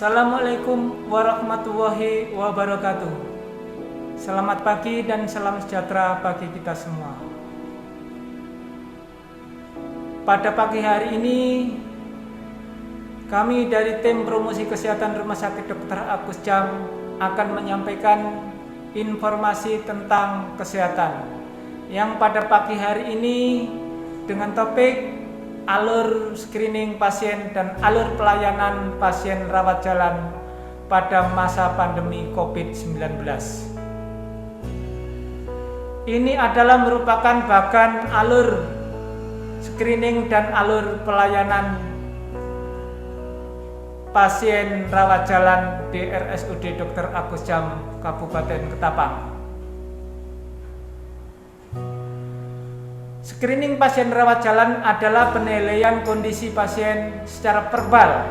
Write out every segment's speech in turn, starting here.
Assalamualaikum warahmatullahi wabarakatuh. Selamat pagi dan salam sejahtera bagi kita semua. Pada pagi hari ini, kami dari tim promosi kesehatan Rumah Sakit Dr. Agus Jam akan menyampaikan informasi tentang kesehatan yang pada pagi hari ini dengan topik alur screening pasien dan alur pelayanan pasien rawat jalan pada masa pandemi COVID-19. Ini adalah merupakan bagian alur screening dan alur pelayanan pasien rawat jalan di RSUD Dr. Agus Jam Kabupaten Ketapang. Screening pasien rawat jalan adalah penilaian kondisi pasien secara verbal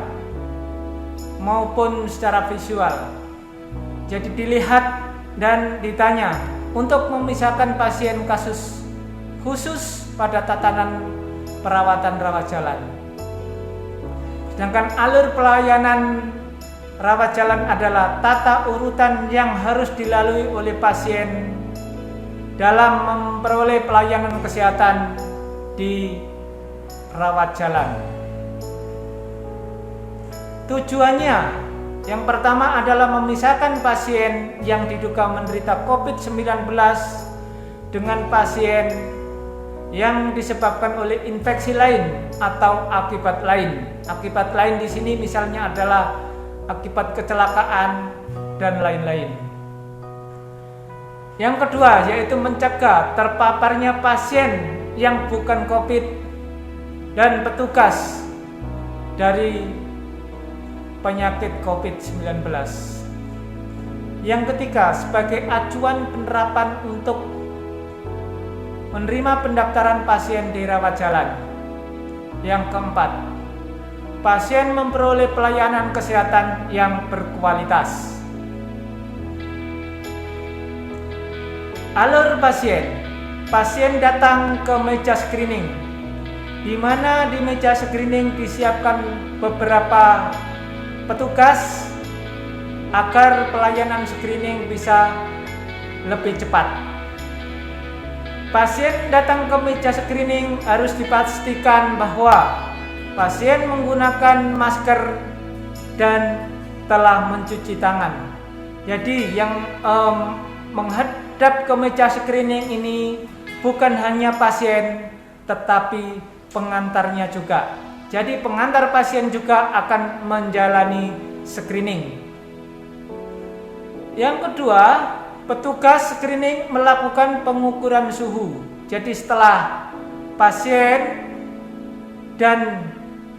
maupun secara visual. Jadi dilihat dan ditanya untuk memisahkan pasien kasus khusus pada tatanan perawatan rawat jalan. Sedangkan alur pelayanan rawat jalan adalah tata urutan yang harus dilalui oleh pasien dalam memperoleh pelayanan kesehatan di rawat jalan. Tujuannya yang pertama adalah memisahkan pasien yang diduga menderita COVID-19 dengan pasien yang disebabkan oleh infeksi lain atau akibat lain. Akibat lain di sini misalnya adalah akibat kecelakaan dan lain-lain. Yang kedua yaitu mencegah terpaparnya pasien yang bukan COVID dan petugas dari penyakit COVID-19. Yang ketiga sebagai acuan penerapan untuk menerima pendaftaran pasien di rawat jalan. Yang keempat, pasien memperoleh pelayanan kesehatan yang berkualitas. Alur pasien datang ke meja screening, di mana di meja screening disiapkan beberapa petugas agar pelayanan screening bisa lebih cepat. Pasien datang ke meja screening harus dipastikan bahwa pasien menggunakan masker dan telah mencuci tangan. Jadi yang menghadap ke meja screening ini bukan hanya pasien tetapi pengantarnya juga. Jadi pengantar pasien juga akan menjalani screening. Yang kedua, petugas screening melakukan pengukuran suhu. Jadi setelah pasien dan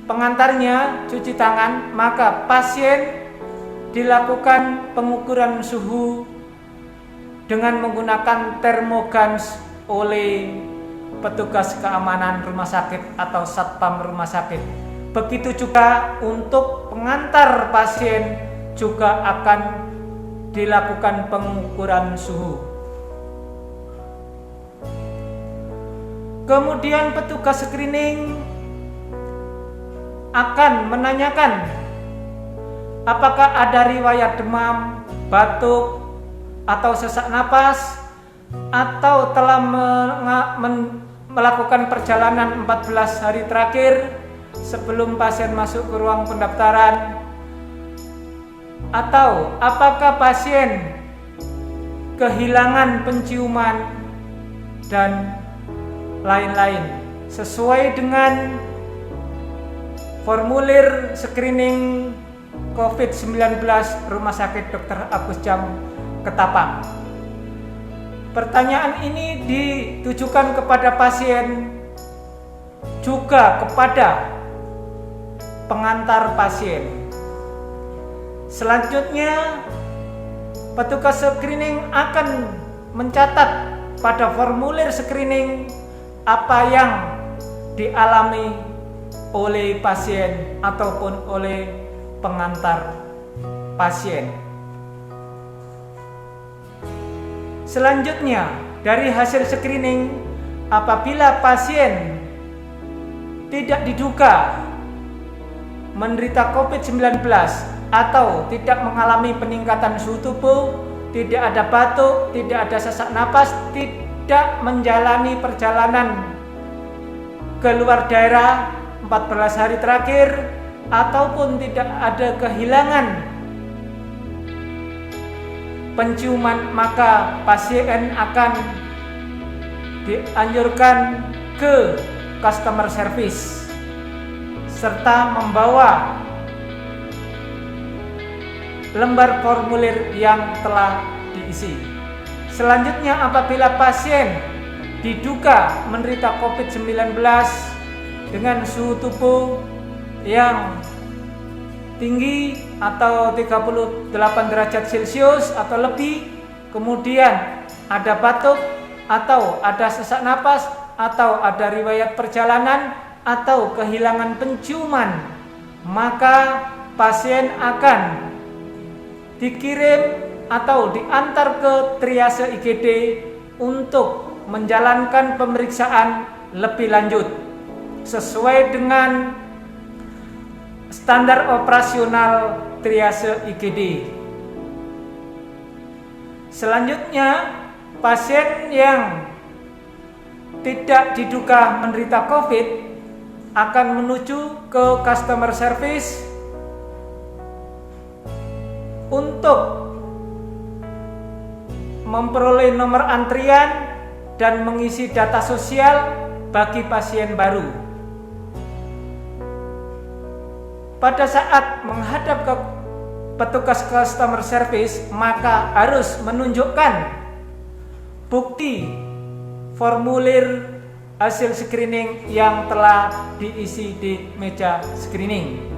pengantarnya cuci tangan, maka pasien dilakukan pengukuran suhu dengan menggunakan termogans oleh petugas keamanan rumah sakit atau satpam rumah sakit. Begitu juga untuk pengantar pasien juga akan dilakukan pengukuran suhu. Kemudian petugas screening akan menanyakan apakah ada riwayat demam, batuk, atau sesak napas, atau telah melakukan perjalanan 14 hari terakhir sebelum pasien masuk ke ruang pendaftaran, atau apakah pasien kehilangan penciuman dan lain-lain sesuai dengan formulir screening COVID-19 Rumah Sakit Dr. Agus Jam Ketapang. Pertanyaan ini ditujukan kepada pasien juga kepada pengantar pasien. Selanjutnya, petugas screening akan mencatat pada formulir screening apa yang dialami oleh pasien ataupun oleh pengantar pasien. Selanjutnya, dari hasil screening, apabila pasien tidak diduga menderita COVID-19 atau tidak mengalami peningkatan suhu tubuh, tidak ada batuk, tidak ada sesak napas, tidak menjalani perjalanan ke luar daerah 14 hari terakhir, ataupun tidak ada kehilangan penciuman, maka pasien akan dianjurkan ke customer service serta membawa lembar formulir yang telah diisi. Selanjutnya, apabila pasien diduga menderita COVID-19 dengan suhu tubuh yang tinggi atau 38 derajat Celcius atau lebih, kemudian ada batuk atau ada sesak napas atau ada riwayat perjalanan atau kehilangan penciuman, maka pasien akan dikirim atau diantar ke triase IGD untuk menjalankan pemeriksaan lebih lanjut sesuai dengan standar operasional triase IGD. Selanjutnya, pasien yang tidak diduga menderita COVID akan menuju ke customer service untuk memperoleh nomor antrian dan mengisi data sosial bagi pasien baru. Pada saat menghadap ke petugas customer service, maka harus menunjukkan bukti formulir hasil screening yang telah diisi di meja screening.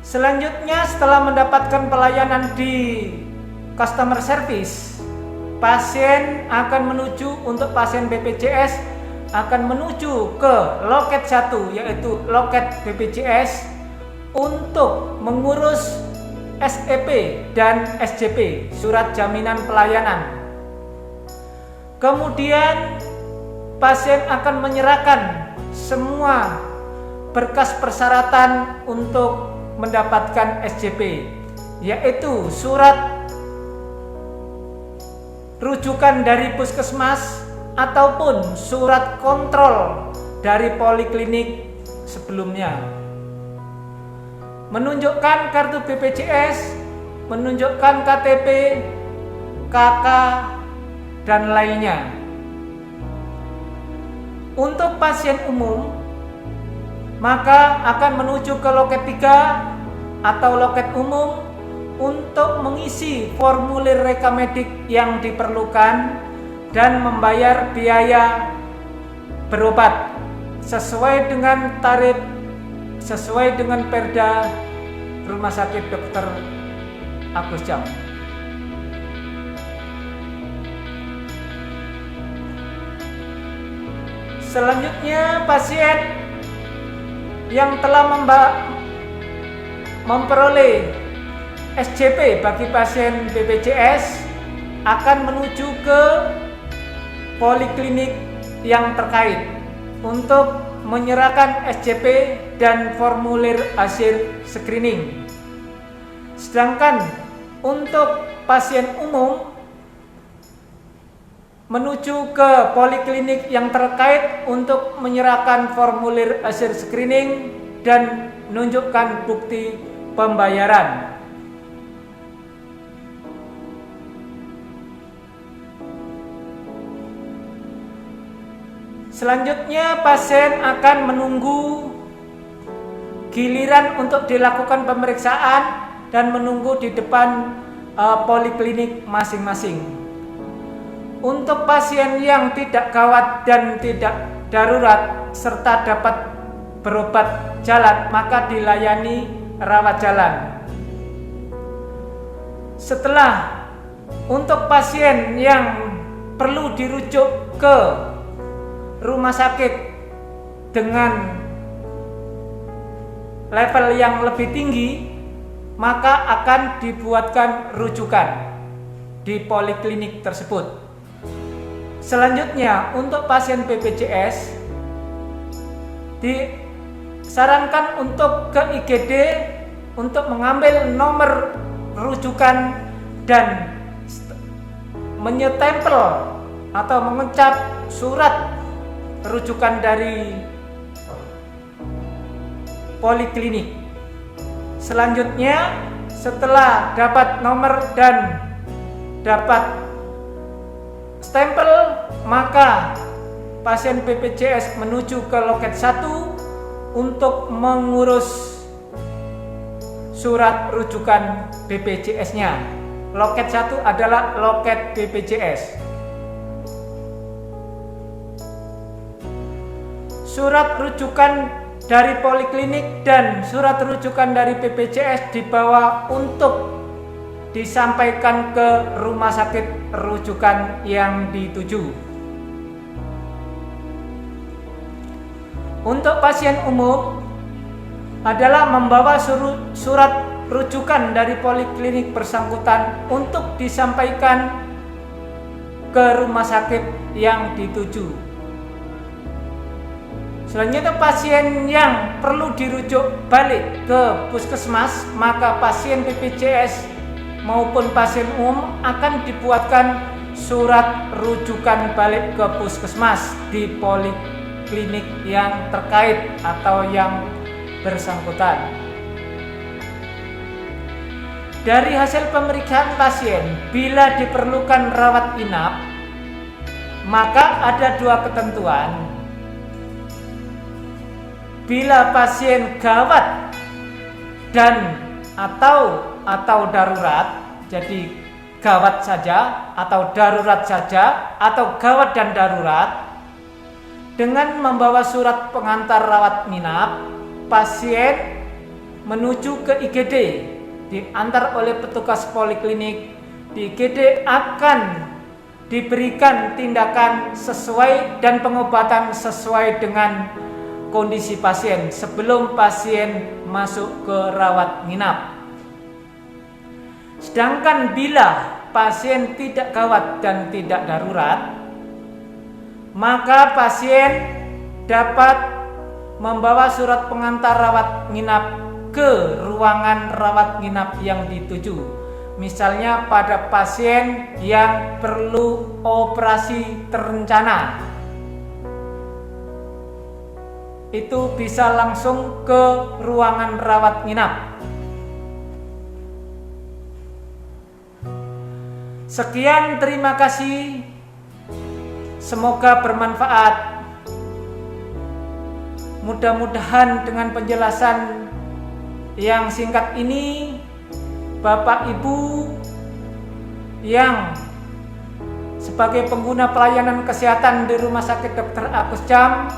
Selanjutnya, setelah mendapatkan pelayanan di customer service, pasien akan menuju, untuk pasien BPJS akan menuju ke loket 1, yaitu loket BPJS, untuk mengurus SEP dan SJP, surat jaminan pelayanan. Kemudian pasien akan menyerahkan semua berkas persyaratan untuk mendapatkan SJP, yaitu surat rujukan dari puskesmas ataupun surat kontrol dari poliklinik sebelumnya, menunjukkan kartu BPJS, menunjukkan KTP, KK, dan lainnya. Untuk pasien umum, maka akan menuju ke loket 3 atau loket umum untuk mengisi formulir rekamedik yang diperlukan dan membayar biaya berobat sesuai dengan tarif, sesuai dengan Perda Rumah Sakit Dr. Agus Jam. Selanjutnya, pasien yang telah memperoleh SJP bagi pasien BPJS akan menuju ke poliklinik yang terkait untuk menyerahkan SJP dan formulir hasil screening. Sedangkan untuk pasien umum menuju ke poliklinik yang terkait untuk menyerahkan formulir hasil screening dan menunjukkan bukti pembayaran. Selanjutnya, pasien akan menunggu giliran untuk dilakukan pemeriksaan dan menunggu di depan poliklinik masing-masing. Untuk pasien yang tidak gawat dan tidak darurat serta dapat berobat jalan, maka dilayani rawat jalan. Setelah untuk pasien yang perlu dirujuk ke rumah sakit dengan level yang lebih tinggi, maka akan dibuatkan rujukan di poliklinik tersebut. Selanjutnya, untuk pasien BPJS sarankan untuk ke IGD untuk mengambil nomor rujukan dan menyetempel atau mengecap surat rujukan dari poliklinik. Selanjutnya, setelah dapat nomor dan dapat stempel, maka pasien BPJS menuju ke loket 1 untuk mengurus surat rujukan BPJS-nya. Loket 1 adalah loket BPJS. Surat rujukan dari poliklinik dan surat rujukan dari BPJS dibawa untuk disampaikan ke rumah sakit rujukan yang dituju. Untuk pasien umum adalah membawa surat rujukan dari poliklinik bersangkutan untuk disampaikan ke rumah sakit yang dituju. Selanjutnya, pasien yang perlu dirujuk balik ke puskesmas, maka pasien BPJS maupun pasien umum akan dibuatkan surat rujukan balik ke puskesmas di poliklinik yang terkait atau yang bersangkutan. Dari hasil pemeriksaan pasien, bila diperlukan rawat inap, maka ada 2 ketentuan. Bila pasien gawat dan atau darurat, jadi gawat saja atau darurat saja atau gawat dan darurat, dengan membawa surat pengantar rawat inap, pasien menuju ke IGD, diantar oleh petugas poliklinik. Di IGD akan diberikan tindakan sesuai dan pengobatan sesuai dengan kondisi pasien sebelum pasien masuk ke rawat inap. Sedangkan bila pasien tidak gawat dan tidak darurat, maka pasien dapat membawa surat pengantar rawat inap ke ruangan rawat inap yang dituju. Misalnya pada pasien yang perlu operasi terencana, itu bisa langsung ke ruangan rawat inap. Sekian, terima kasih. Semoga bermanfaat. Mudah-mudahan dengan penjelasan yang singkat ini, Bapak Ibu yang sebagai pengguna pelayanan kesehatan di Rumah Sakit Dr. Agus Jam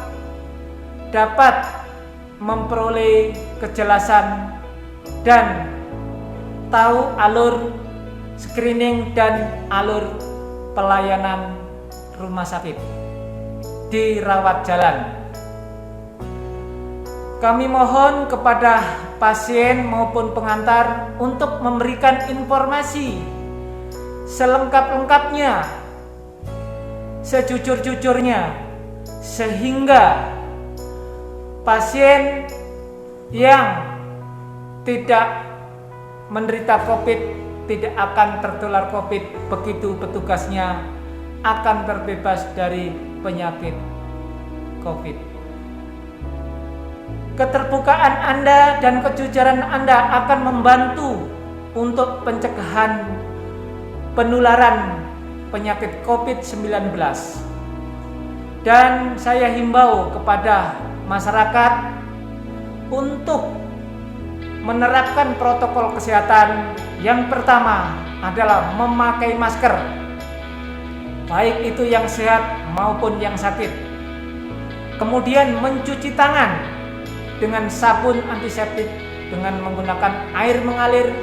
dapat memperoleh kejelasan dan tahu alur screening dan alur pelayanan rumah sakit di rawat jalan. Kami mohon kepada pasien maupun pengantar untuk memberikan informasi selengkap-lengkapnya, sejujur-jujurnya, sehingga pasien yang tidak menderita COVID tidak akan tertular COVID begitu petugasnya akan terbebas dari penyakit COVID. Keterbukaan Anda dan kejujuran Anda akan membantu untuk pencegahan penularan penyakit COVID-19. Dan saya himbau kepada masyarakat untuk menerapkan protokol kesehatan. Yang pertama adalah memakai masker, baik itu yang sehat maupun yang sakit. Kemudian mencuci tangan dengan sabun antiseptik dengan menggunakan air mengalir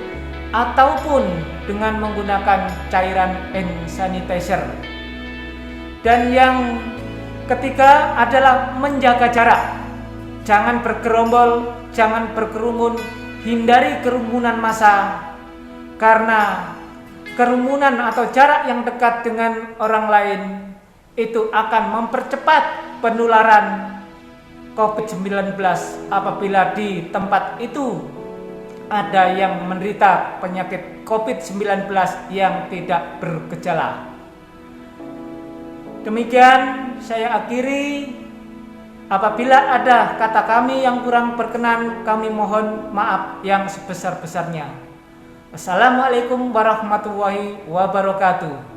ataupun dengan menggunakan cairan hand sanitizer. Dan yang ketiga adalah menjaga jarak. Jangan bergerombol, jangan berkerumun, hindari kerumunan massa, karena kerumunan atau jarak yang dekat dengan orang lain itu akan mempercepat penularan COVID-19 apabila di tempat itu ada yang menderita penyakit COVID-19 yang tidak bergejala. Demikian saya akhiri. Apabila ada kata kami yang kurang berkenan, kami mohon maaf yang sebesar-besarnya. Wassalamualaikum warahmatullahi wabarakatuh.